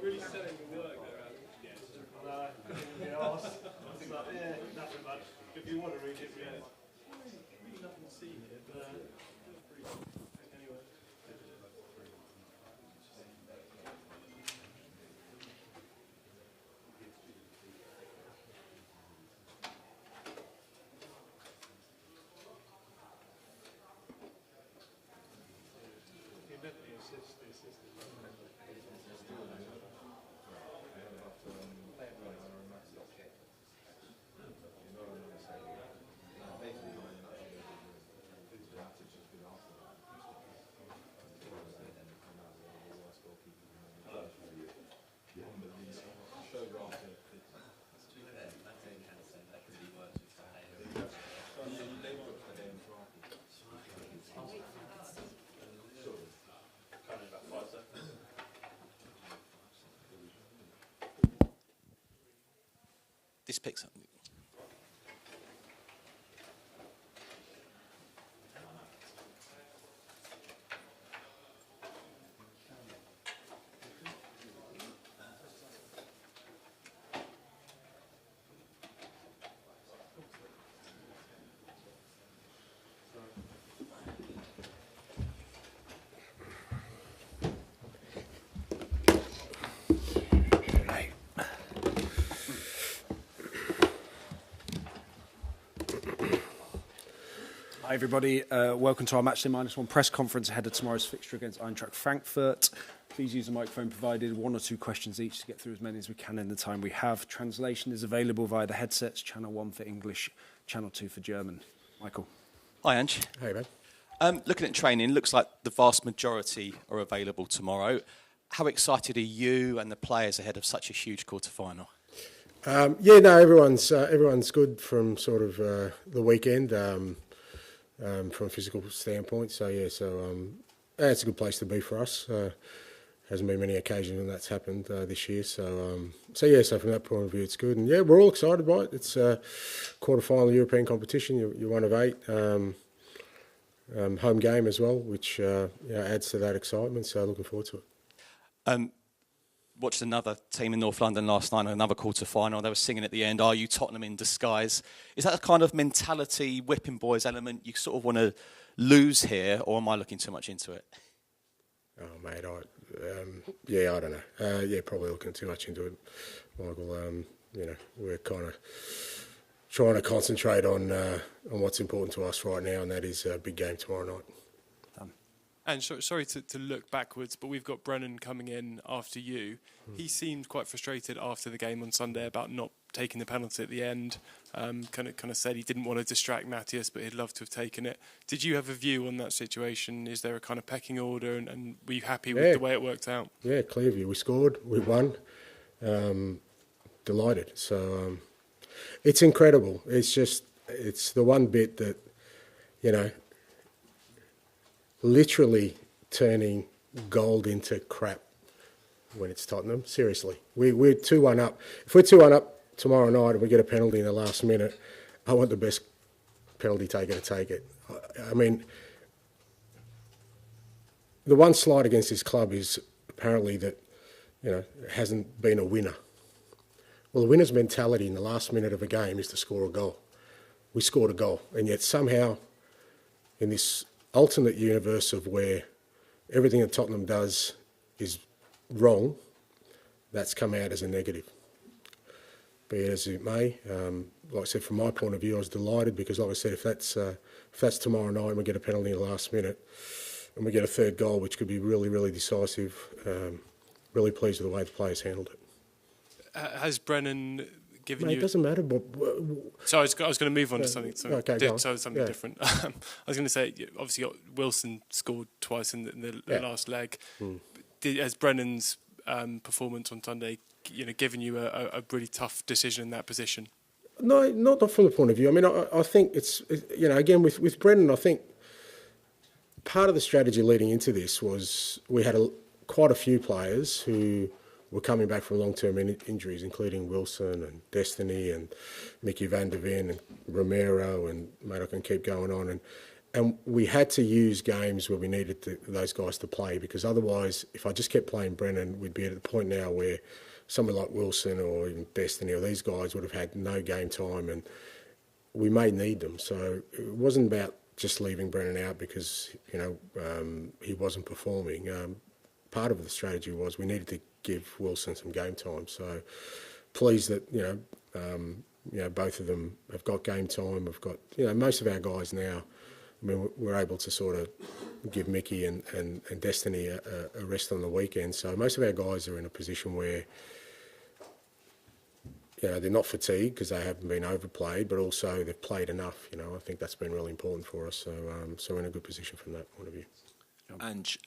Really selling the work there, yeah, nothing much. If you want to read it, really nothing to see here, but anyway. This picks up. Hi everybody, welcome to our Matchday -1 press conference ahead of tomorrow's fixture against Eintracht Frankfurt. Please use the microphone provided, 1 or 2 questions each to get through as many as we can in the time we have. Translation is available via the headsets, channel 1 for English, channel 2 for German. Michael. Hi Ange. Hey man. Looking at training, looks like the vast majority are available tomorrow. How excited are you and the players ahead of such a huge quarter-final? Everyone's good from sort of the weekend. From a physical standpoint, it's a good place to be for us. Hasn't been many occasions when that's happened this year, so from that point of view, it's good. And yeah, we're all excited by it. It's a quarter-final European competition. You're one of 8. Home game as well, which adds to that excitement. So looking forward to it. Watched another team in North London last night, another quarter-final. They were singing at the end, "Are you Tottenham in disguise?" Is that a kind of mentality, whipping boys element you sort of want to lose here, or am I looking too much into it? Oh, mate, I don't know. Probably looking too much into it, Michael. We're kind of trying to concentrate on what's important to us right now, and that is a big game tomorrow night. And sorry to look backwards, but we've got Brennan coming in after you. He seemed quite frustrated after the game on Sunday about not taking the penalty at the end. Kind of said he didn't want to distract Matthias, but he'd love to have taken it. Did you have a view on that situation? Is there a kind of pecking order, and were you happy with the way it worked out? Yeah, clear view. We scored, we won. Delighted. So it's incredible. It's the one bit that, literally turning gold into crap when it's Tottenham. Seriously. We're 2-1 up. If we're 2-1 up tomorrow night and we get a penalty in the last minute, I want the best penalty taker to take it. I mean, the one slight against this club is apparently that, it hasn't been a winner. Well, the winner's mentality in the last minute of a game is to score a goal. We scored a goal, and yet somehow in this alternate universe of where everything that Tottenham does is wrong, that's come out as a negative. Be it as it may, like I said, from my point of view, I was delighted because, like I said, if that's tomorrow night and we get a penalty in the last minute and we get a third goal, which could be really, really decisive, really pleased with the way the players handled it. Has Brennan given you... It doesn't matter. But so I was going to move on to something different. I was going to say, obviously, Wilson scored twice in the last leg. Has Brennan's performance on Sunday, given you a really tough decision in that position? No, not from the point of view. I mean, I think it's again with Brennan, I think part of the strategy leading into this was we had quite a few players who were coming back from long-term injuries, including Wilson and Destiny and Mickey van der Ven and Romero, and mate, I can keep going on. And we had to use games where we needed those guys to play, because otherwise, if I just kept playing Brennan, we'd be at the point now where someone like Wilson or even Destiny or these guys would have had no game time, and we may need them. So it wasn't about just leaving Brennan out because he wasn't performing. Part of the strategy was we needed to give Wilson some game time. So pleased that both of them have got game time. We've got most of our guys now. I mean, we're able to sort of give Mickey and Destiny a rest on the weekend. So most of our guys are in a position where they're not fatigued because they haven't been overplayed, but also they've played enough. I think that's been really important for us. So we're in a good position from that point of view. Ange,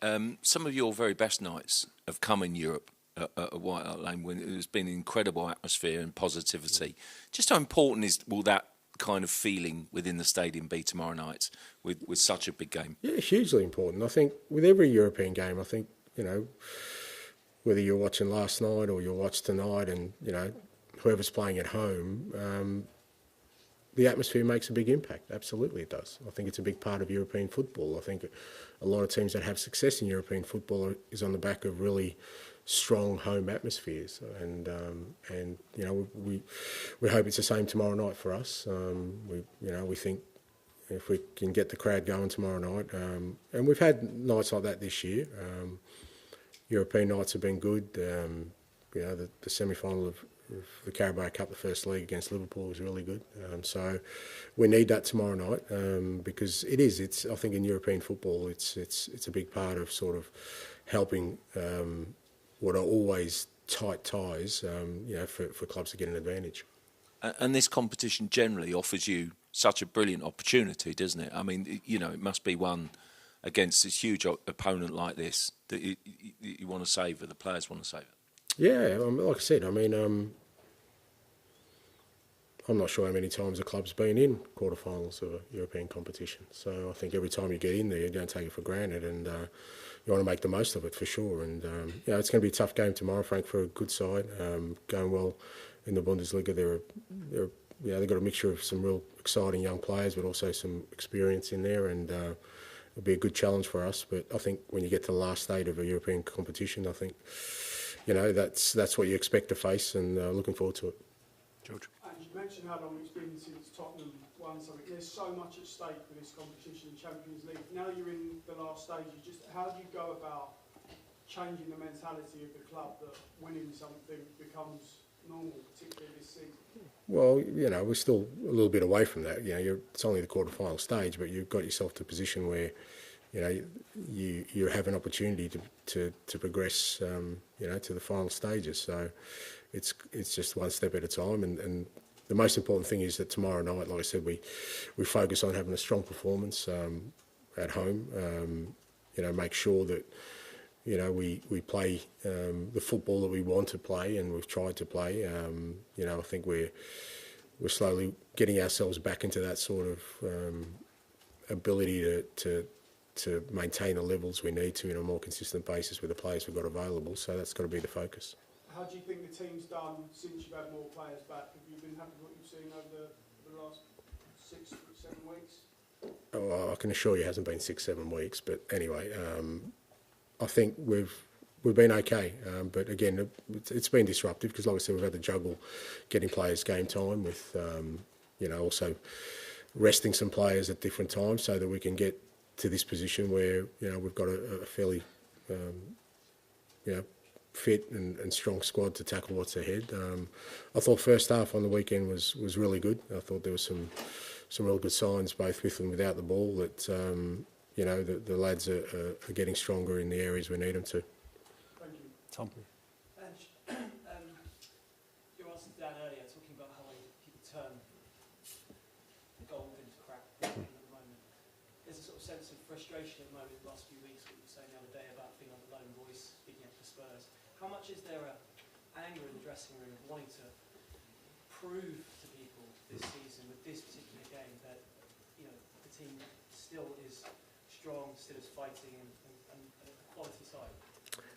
some of your very best nights have come in Europe at White Hart Lane when there's been an incredible atmosphere and positivity. Just how important will that kind of feeling within the stadium be tomorrow night with such a big game? Yeah, hugely important. I think with every European game, I think, whether you're watching last night or you'll watch tonight and, whoever's playing at home, the atmosphere makes a big impact. Absolutely it does. I think it's a big part of European football. I think a lot of teams that have success in European football is on the back of really strong home atmospheres, and we hope it's the same tomorrow night for us. We think if we can get the crowd going tomorrow night, and we've had nights like that this year. European nights have been good. The semi-final of the Carabao Cup, the first league against Liverpool, was really good. So we need that tomorrow night because it's I think in European football it's a big part of sort of helping what are always tight ties, for clubs to get an advantage. And this competition generally offers you such a brilliant opportunity, doesn't it? I mean, it must be one against this huge opponent like this that you want to savour, the players want to savour. Yeah, like I said, I'm not sure how many times a club's been in quarterfinals of a European competition. So I think every time you get in there, you don't take it for granted, and you want to make the most of it for sure. And it's going to be a tough game tomorrow. Frankfurt are a good side, going well in the Bundesliga. They've got a mixture of some real exciting young players, but also some experience in there, and it'll be a good challenge for us. But I think when you get to the last stage of a European competition, I think that's what you expect to face, and looking forward to it. George. And you mentioned how long it's been since Tottenham won something. There's so much at stake for this competition, Champions League. Now you're in the last stages. Just how do you go about changing the mentality of the club that winning something becomes normal, particularly this season? Well, we're still a little bit away from that. It's only the quarter-final stage, but you've got yourself to a position where you have an opportunity to progress, to the final stages. So it's just one step at a time, and the most important thing is that tomorrow night, like I said, we focus on having a strong performance at home. Make sure that we play the football that we want to play, and we've tried to play. I think we're slowly getting ourselves back into that sort of ability to maintain the levels we need to on a more consistent basis with the players we've got available. So that's got to be the focus. How do you think the team's done since you've had more players back? Have you been happy with what you've seen over the last 6 or 7 weeks? Oh, I can assure you it hasn't been 6-7 weeks, but anyway, I think we've been okay. But again, it's been disruptive because, like I said, we've had to juggle getting players game time with, also resting some players at different times so that we can get to this position where we've got a fairly fit and strong squad to tackle what's ahead. I thought first half on the weekend was really good. I thought there was some real good signs both with and without the ball that the lads are getting stronger in the areas we need them to. Thank you. Tom. You answered Dan earlier talking about how people turn gold into crap at the moment. There's a sort of sense of frustration at the moment in the last few weeks, what you were saying the other day about being on the lone voice, speaking up for Spurs. How much is there anger in the dressing room wanting to prove to people this season with this particular game that the team still is strong, still is fighting, and a quality side?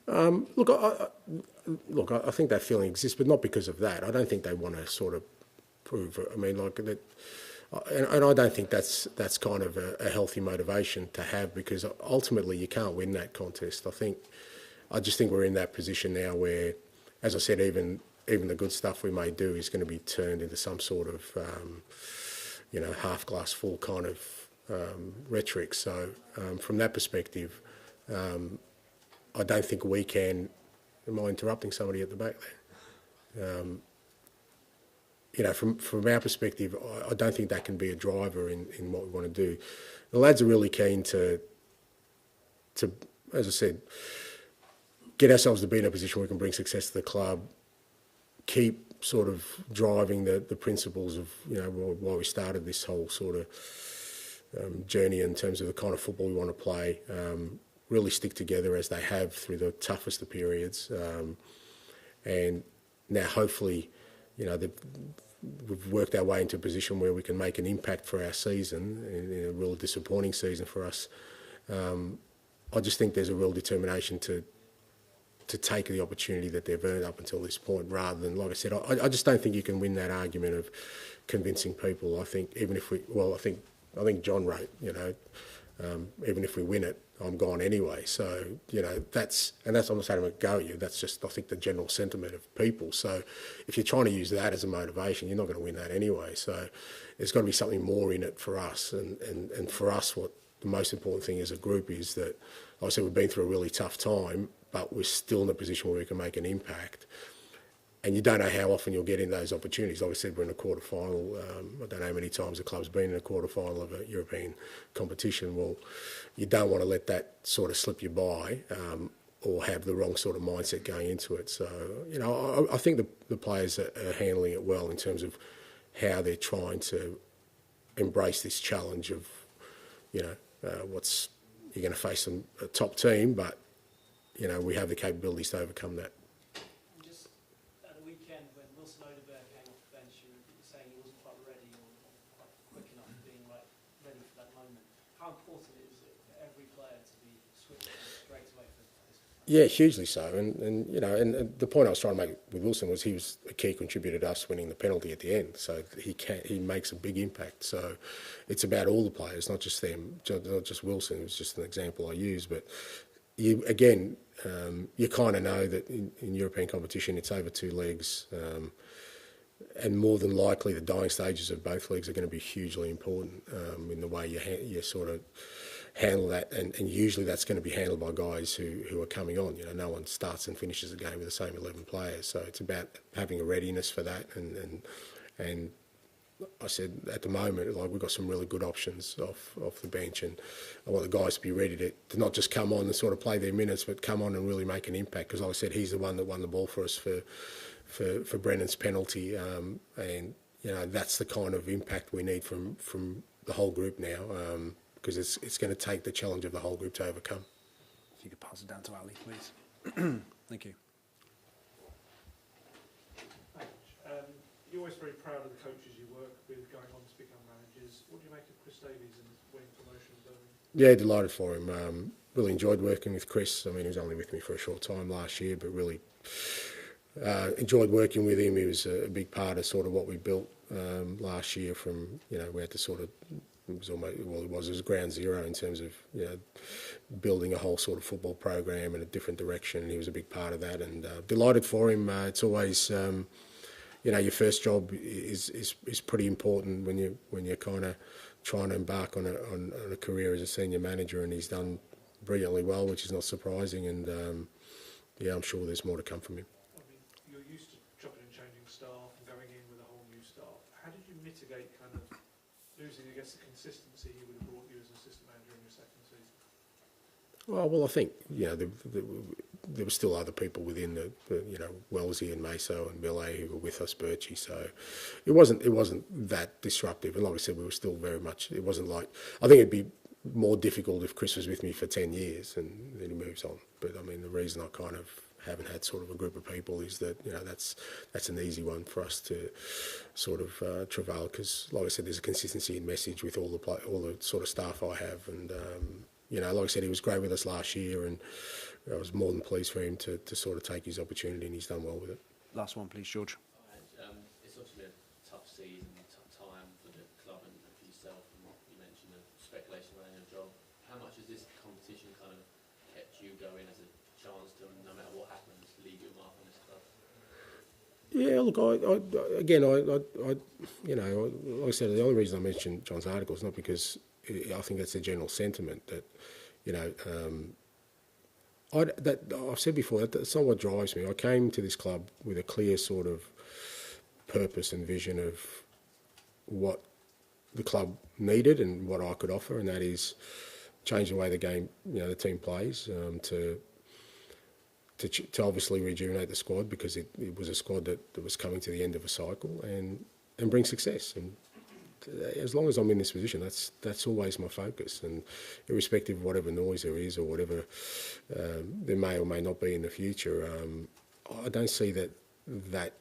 Look, I think that feeling exists, but not because of that. I don't think they want to sort of prove it. I mean, like that, and I don't think that's kind of a healthy motivation to have, because ultimately you can't win that contest. I just think we're in that position now where, as I said, even the good stuff we may do is going to be turned into some sort of half glass full kind of rhetoric. So from that perspective, I don't think we can. Am I interrupting somebody at the back there? From our perspective, I don't think that can be a driver in what we want to do. The lads are really keen to, as I said, get ourselves to be in a position where we can bring success to the club, keep sort of driving the principles of why we started this whole sort of journey in terms of the kind of football we want to play. Really stick together as they have through the toughest of periods, and now hopefully, we've worked our way into a position where we can make an impact for our season in a real disappointing season for us. I just think there's a real determination to take the opportunity that they've earned up until this point, rather than, like I said, I just don't think you can win that argument of convincing people. I think I think John wrote, even if we win it, I'm gone anyway. So, that's I'm not saying I'm going to go at you. That's just, I think, the general sentiment of people. So if you're trying to use that as a motivation, you're not going to win that anyway. So there's got to be something more in it for us. And for us, what the most important thing as a group is that, like I said, we've been through a really tough time, but we're still in a position where we can make an impact. And you don't know how often you'll get in those opportunities. Like I said, we're in a quarter-final. I don't know how many times the club's been in a quarter-final of a European competition. Well, you don't want to let that sort of slip you by, or have the wrong sort of mindset going into it. So, I think the players are handling it well in terms of how they're trying to embrace this challenge of, you're going to face a top team, but, we have the capabilities to overcome that. Yeah, hugely so, and the point I was trying to make with Wilson was he was a key contributor to us winning the penalty at the end. So he makes a big impact. So it's about all the players, not just them, not just Wilson. It was just an example I used, but you kind of know that in European competition it's over two legs, and more than likely the dying stages of both legs are going to be hugely important in the way you sort of handle that, and usually that's going to be handled by guys who are coming on. No one starts and finishes a game with the same 11 players, so it's about having a readiness for that. And I said at the moment, like, we've got some really good options off the bench, and I want the guys to be ready to not just come on and sort of play their minutes, but come on and really make an impact. Because like I said, he's the one that won the ball for us for Brennan's penalty, and that's the kind of impact we need from the whole group now. Because it's going to take the challenge of the whole group to overcome. If you could pass it down to Ali, please. Thank you. You're always very proud of the coaches you work with going on to become managers. What do you make of Chris Davies and winning promotion at Birmingham? Yeah, delighted for him. Really enjoyed working with Chris. I mean, he was only with me for a short time last year, but really enjoyed working with him. He was a big part of sort of what we built last year. From we had to sort of. It was ground zero in terms of building a whole sort of football program in a different direction, and he was a big part of that. And delighted for him. It's always your first job is pretty important when you're kind of trying to embark on a career as a senior manager, and he's done brilliantly well, which is not surprising. And I'm sure there's more to come from him. I mean, you're used to chopping and changing staff and going in with a whole new staff. How did you mitigate kind of losing, I guess, the consistency he would have brought you as assistant manager in your second season? Well, I think there were still other people within the Wellesley and Meso and Billet who were with us, Birchie. So it wasn't that disruptive. And like I said, we were still very much. It wasn't like, I think it'd be more difficult if Chris was with me for 10 years and then he moves on. But I mean, the reason I kind of haven't had sort of a group of people is that that's an easy one for us to sort of travail, because like I said, there's a consistency in message with all the sort of staff I have, and like I said, he was great with us last year and I was more than pleased for him to sort of take his opportunity, and he's done well with it. Last one, please, George. It's obviously a tough season, a tough time for the club and for yourself, and you mentioned the speculation around your job. How much has this competition kind of kept you going as a chance to, no matter what happens, leave your mark on this club? Yeah, look, like I said, the only reason I mentioned John's article is not because I think that's a general sentiment that, I've said before, that's not what drives me. I came to this club with a clear sort of purpose and vision of what the club needed and what I could offer, and that is change the way the game, the team plays, to obviously rejuvenate the squad, because it was a squad that was coming to the end of a cycle, and bring success. And as long as I'm in this position, that's always my focus. And irrespective of whatever noise there is or whatever there may or may not be in the future, I don't see that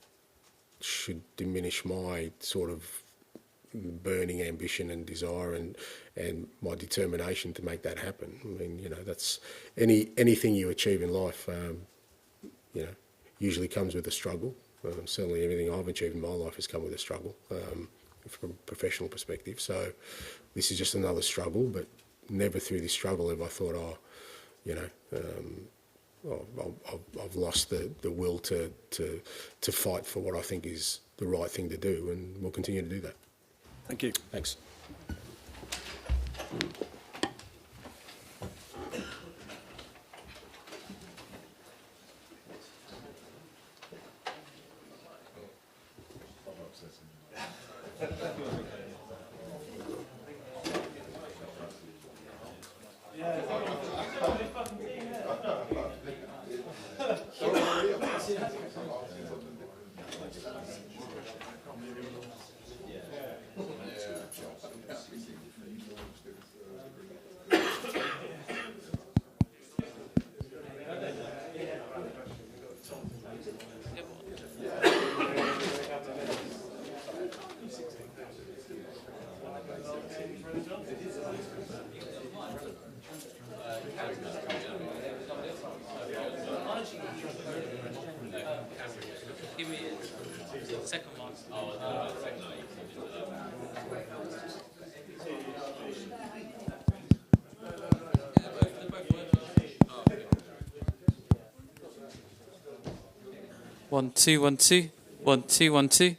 should diminish my sort of burning ambition and desire and my determination to make that happen. I mean, that's anything you achieve in life, usually comes with a struggle. Certainly everything I've achieved in my life has come with a struggle, from a professional perspective. So this is just another struggle, but never through this struggle have I thought, I've lost the will to fight for what I think is the right thing to do, and we'll continue to do that. Thank you. Thanks. Give me a second one. One, two, 1, 2. 1, 2, 1, 2.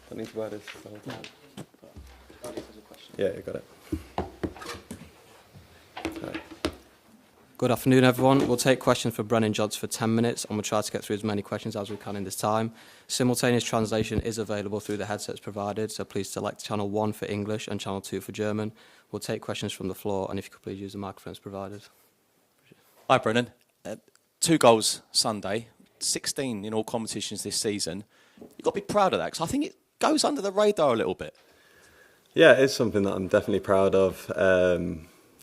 Don't need to wear this the whole time. Yeah, you got it. Right. Good afternoon, everyone. We'll take questions for Brennan Jods for 10 minutes, and we'll try to get through as many questions as we can in this time. Simultaneous translation is available through the headsets provided, so please select channel 1 for English and channel 2 for German. We'll take questions from the floor, and if you could please use the microphones provided. Hi, Brennan. 2 goals Sunday, 16 in all competitions this season. You've got to be proud of that, because I think it goes under the radar a little bit. Yeah, it's something that I'm definitely proud of.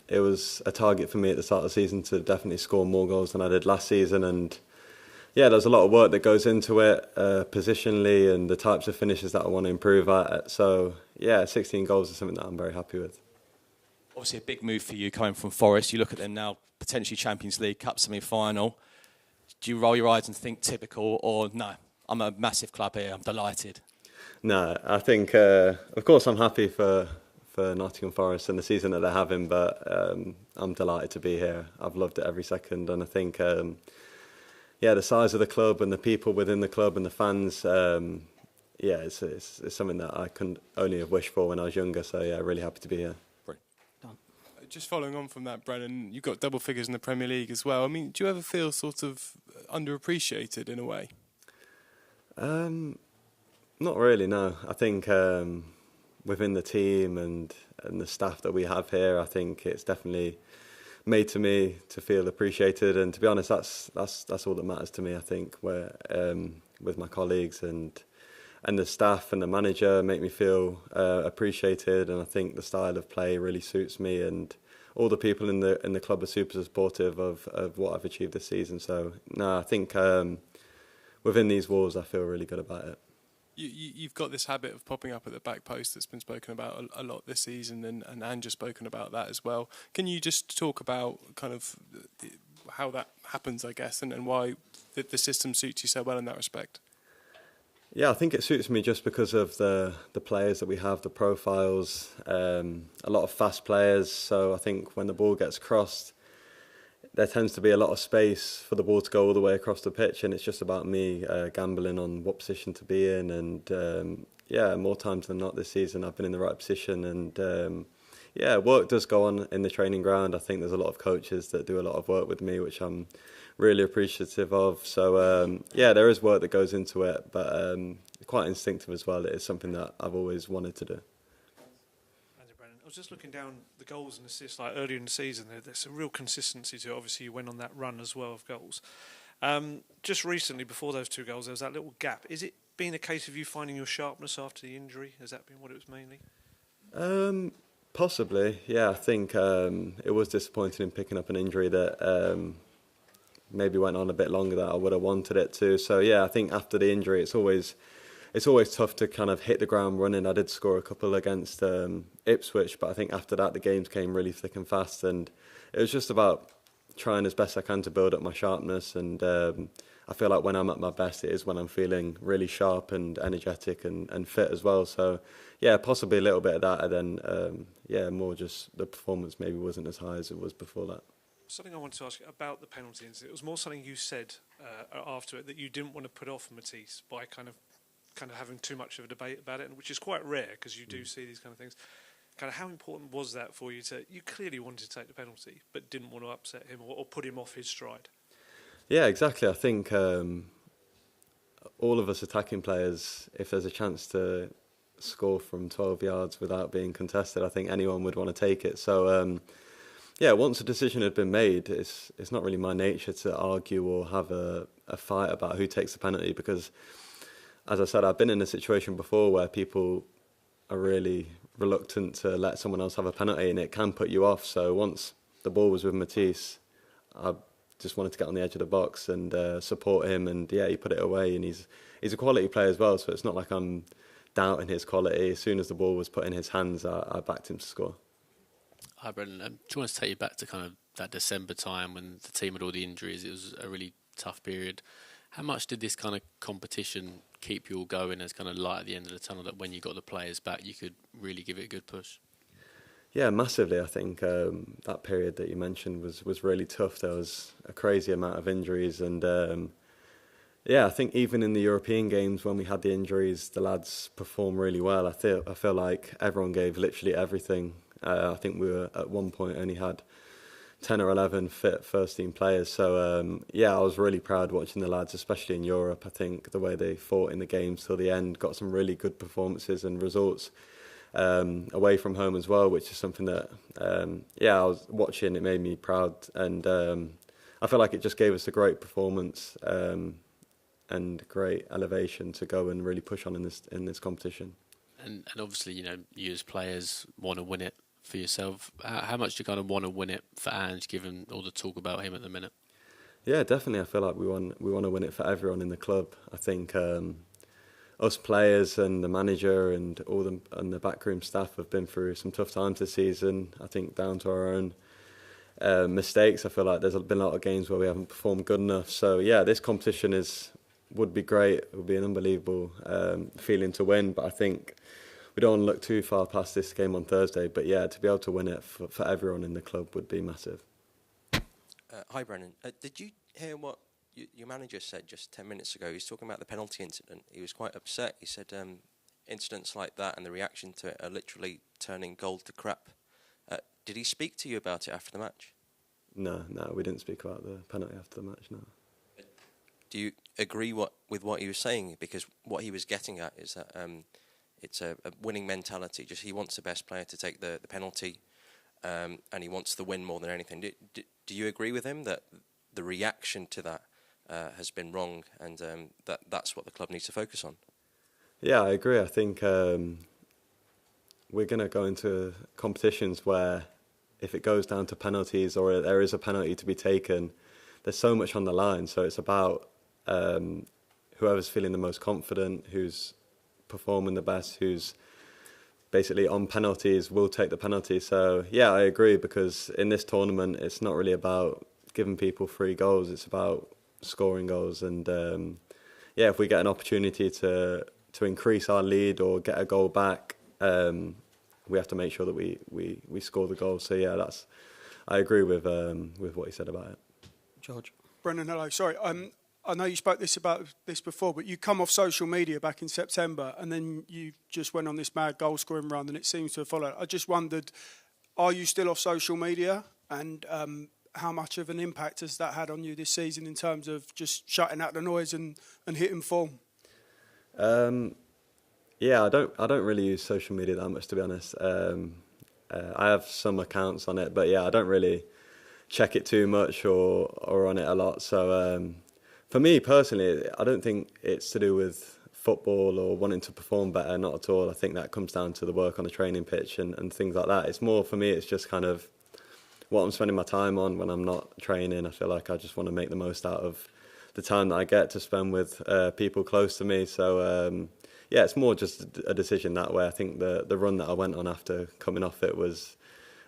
It was a target for me at the start of the season to definitely score more goals than I did last season, and yeah, there's a lot of work that goes into it, positionally, and the types of finishes that I want to improve at. So yeah, 16 goals is something that I'm very happy with. Obviously a big move for you coming from Forest. You look at them now, potentially Champions League, Cup semi-final. Do you roll your eyes and think typical, or no, I'm a massive club here, I'm delighted? No, I think, of course, I'm happy for Nottingham Forest and the season that they're having, but I'm delighted to be here. I've loved it every second, and I think, yeah, the size of the club and the people within the club and the fans, yeah, it's something that I couldn't only have wished for when I was younger. So yeah, really happy to be here. Just following on from that, Brennan, you've got double figures in the Premier League as well. I mean, do you ever feel sort of underappreciated in a way? Not really, no. I think within the team and the staff that we have here, I think it's definitely made to me to feel appreciated. And to be honest, that's all that matters to me. I think where with my colleagues and the staff and the manager make me feel appreciated. And I think the style of play really suits me, and all the people in the club are super supportive of what I've achieved this season. So no, I think within these walls, I feel really good about it. You've got this habit of popping up at the back post that's been spoken about a lot this season, and Ange has spoken about that as well. Can you just talk about kind of how that happens, I guess, and why the system suits you so well in that respect? Yeah, I think it suits me just because of the players that we have, the profiles, a lot of fast players. So I think when the ball gets crossed, there tends to be a lot of space for the ball to go all the way across the pitch, and it's just about me gambling on what position to be in. And yeah, more times than not this season, I've been in the right position. And yeah, work does go on in the training ground. I think there's a lot of coaches that do a lot of work with me, which I'm really appreciative of. So yeah, there is work that goes into it, but quite instinctive as well. It is something that I've always wanted to do. I was just looking down the goals and assists like earlier in the season. There's a real consistency to it. Obviously, you went on that run as well of goals. Just recently, before those 2 goals, there was that little gap. Is it been a case of you finding your sharpness after the injury? Has that been what it was mainly? Possibly, yeah. I think it was disappointing in picking up an injury that maybe went on a bit longer than I would have wanted it to. So yeah, I think after the injury, it's always tough to kind of hit the ground running. I did score a couple against Ipswich, but I think after that the games came really thick and fast, and it was just about trying as best I can to build up my sharpness. And I feel like when I'm at my best, it is when I'm feeling really sharp and energetic and fit as well. So yeah, possibly a little bit of that, and then yeah, more just the performance maybe wasn't as high as it was before that. Something I wanted to ask you about the penalties. It was more something you said after it, that you didn't want to put off Matisse by kind of having too much of a debate about it, which is quite rare because you do see these kind of things. Kind of how important was that for you you clearly wanted to take the penalty, but didn't want to upset him or put him off his stride? Yeah, exactly. I think all of us attacking players, if there's a chance to score from 12 yards without being contested, I think anyone would want to take it. So yeah, once a decision had been made, it's not really my nature to argue or have a fight about who takes the penalty, because, as I said, I've been in a situation before where people are really reluctant to let someone else have a penalty, and it can put you off. So once the ball was with Matisse, I just wanted to get on the edge of the box and support him. And yeah, he put it away, and he's a quality player as well. So it's not like I'm doubting his quality. As soon as the ball was put in his hands, I backed him to score. Hi, Brennan. Do you want to take you back to kind of that December time when the team had all the injuries? It was a really tough period. How much did this kind of competition keep you all going as kind of light at the end of the tunnel, that when you got the players back, you could really give it a good push? Yeah, massively. I think that period that you mentioned was really tough. There was a crazy amount of injuries, and Yeah, I think even in the European games when we had the injuries, the lads performed really well. I feel like everyone gave literally everything. I think we were at one point only had 10 or 11 fit first team players. So yeah, I was really proud watching the lads, especially in Europe. I think the way they fought in the games till the end, got some really good performances and results away from home as well, which is something that yeah, I was watching. It made me proud, and I feel like it just gave us a great performance and great elevation to go and really push on in this competition. And obviously, you know, you as players want to win it for yourself. How much do you kind of want to win it for Ange, given all the talk about him at the minute? Yeah, definitely. I feel like we want to win it for everyone in the club. I think us players and the manager and the backroom staff have been through some tough times this season. I think down to our own mistakes. I feel like there's been a lot of games where we haven't performed good enough. So yeah, this competition would be great. It would be an unbelievable feeling to win. But I think we don't want to look too far past this game on Thursday. But yeah, to be able to win it for everyone in the club would be massive. Hi, Brennan. Did you hear what your manager said just 10 minutes ago? He was talking about the penalty incident. He was quite upset. He said incidents like that and the reaction to it are literally turning gold to crap. Did he speak to you about it after the match? No, we didn't speak about the penalty after the match, no. Do you agree with what he was saying? Because what he was getting at is that it's a winning mentality. Just he wants the best player to take the penalty, and he wants the win more than anything. Do you agree with him that the reaction to that has been wrong, and that's what the club needs to focus on? Yeah, I agree. I think we're going to go into competitions where if it goes down to penalties or there is a penalty to be taken, there's so much on the line. So it's about whoever's feeling the most confident, who's performing the best, who's basically on penalties will take the penalty. So yeah, I agree, because in this tournament it's not really about giving people free goals, it's about scoring goals. And yeah, if we get an opportunity to increase our lead or get a goal back, we have to make sure that we score the goal. So yeah, I agree with what he said about it. George. Brennan, hello. Sorry, I know you spoke about this before, but you come off social media back in September, and then you just went on this mad goal-scoring run, and it seems to have followed. I just wondered, are you still off social media, and how much of an impact has that had on you this season in terms of just shutting out the noise and hitting form? Yeah, I don't really use social media that much, to be honest. I have some accounts on it, but yeah, I don't really check it too much or on it a lot. So for me personally, I don't think it's to do with football or wanting to perform better, not at all. I think that comes down to the work on the training pitch and things like that. It's more, for me, it's just kind of what I'm spending my time on when I'm not training. I feel like I just want to make the most out of the time that I get to spend with people close to me. So yeah, it's more just a decision that way. I think the run that I went on after coming off it was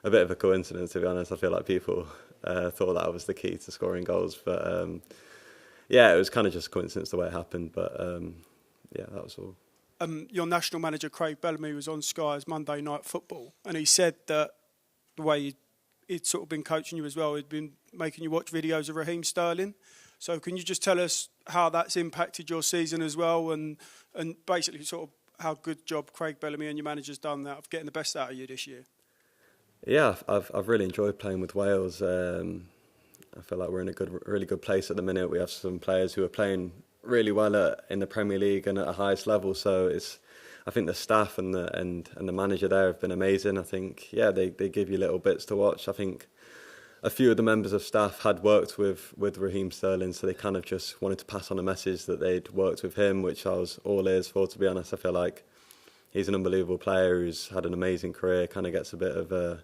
a bit of a coincidence, to be honest. I feel like people thought that was the key to scoring goals. But yeah, it was kind of just a coincidence the way it happened. But yeah, that was all. Your national manager, Craig Bellamy, was on Sky's Monday Night Football, and he said that the way he'd sort of been coaching you as well, he'd been making you watch videos of Raheem Sterling. So can you just tell us how that's impacted your season as well, and basically sort of how good job Craig Bellamy and your manager's done that of getting the best out of you this year? Yeah, I've really enjoyed playing with Wales. I feel like we're in a really good place at the minute. We have some players who are playing really well in the Premier League and at the highest level. So I think the staff and the manager there have been amazing. I think yeah, they give you little bits to watch. I think a few of the members of staff had worked with Raheem Sterling, so they kind of just wanted to pass on a message that they'd worked with him, which I was all ears for, to be honest. I feel like he's an unbelievable player who's had an amazing career, kind of gets a bit of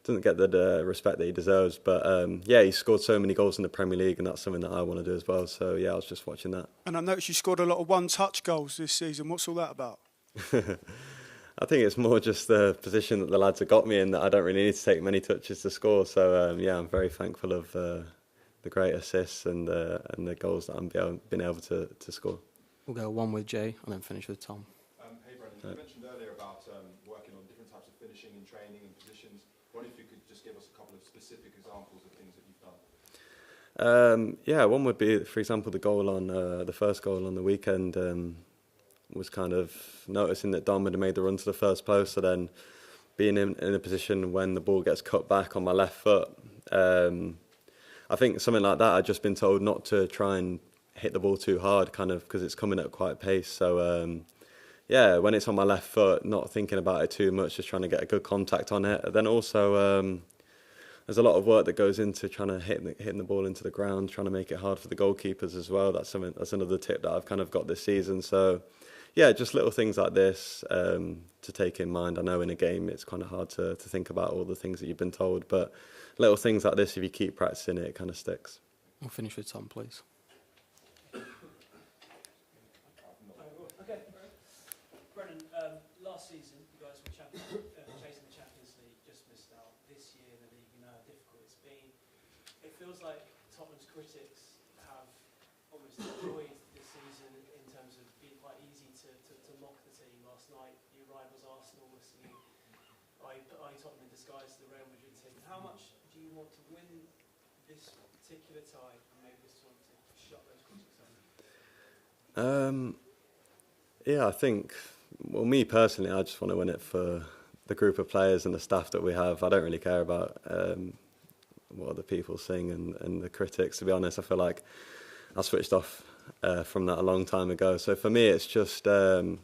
doesn't get the respect that he deserves. But yeah, he scored so many goals in the Premier League, and that's something that I want to do as well. So yeah, I was just watching that. And I noticed you scored a lot of one-touch goals this season. What's all that about? I think it's more just the position that the lads have got me in, that I don't really need to take many touches to score. So yeah, I'm very thankful of the great assists and the goals that I'm been able to score. We'll go one with Jay and then finish with Tom. Hey Brennan, you mentioned earlier about working on different types of finishing and training and positions. I wonder if you could just give us a couple of specific examples of things that you've done. Yeah, one would be, for example, the first goal on the weekend was kind of noticing that Dom had made the run to the first post, so then being in a position when the ball gets cut back on my left foot. I think something like that, I'd just been told not to try and hit the ball too hard, kind of, because it's coming at quite a pace. So, yeah, when it's on my left foot, not thinking about it too much, just trying to get a good contact on it. And then also, there's a lot of work that goes into trying to hitting the ball into the ground, trying to make it hard for the goalkeepers as well. That's another tip that I've kind of got this season. So, yeah, just little things like this to take in mind. I know in a game it's kind of hard to think about all the things that you've been told, but little things like this, if you keep practicing it, it kind of sticks. We'll finish with Tom, please. Okay, Brennan, last season you guys were chasing the Champions League, just missed out. This year the league, you know how difficult it's been. It feels like Tottenham's critics have almost enjoyed this season in terms of being quite easy to mock the team. Last night, your rivals Arsenal were singing I Tottenham in disguise to the Real Madrid team. How much do you want to win this particular tie and maybe this one to shut those critics up? Yeah, I think, well, me personally, I just want to win it for the group of players and the staff that we have. I don't really care about what other people sing and the critics, to be honest. I feel like I switched off from that a long time ago. So for me, it's just, I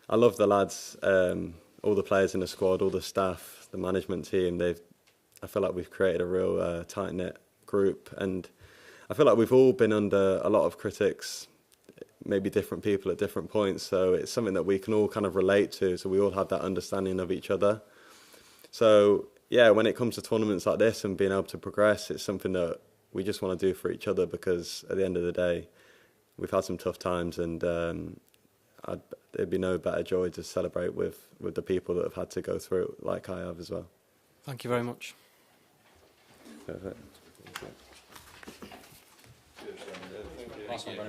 love the lads, all the players in the squad, all the staff, the management team. I feel like we've created a real tight-knit group, and I feel like we've all been under a lot of critics, maybe different people at different points, so it's something that we can all kind of relate to, so we all have that understanding of each other. So yeah, when it comes to tournaments like this and being able to progress, it's something that we just want to do for each other, because at the end of the day, we've had some tough times, and there'd be no better joy to celebrate with the people that have had to go through it like I have as well. Thank you very much. Perfect. Thank you.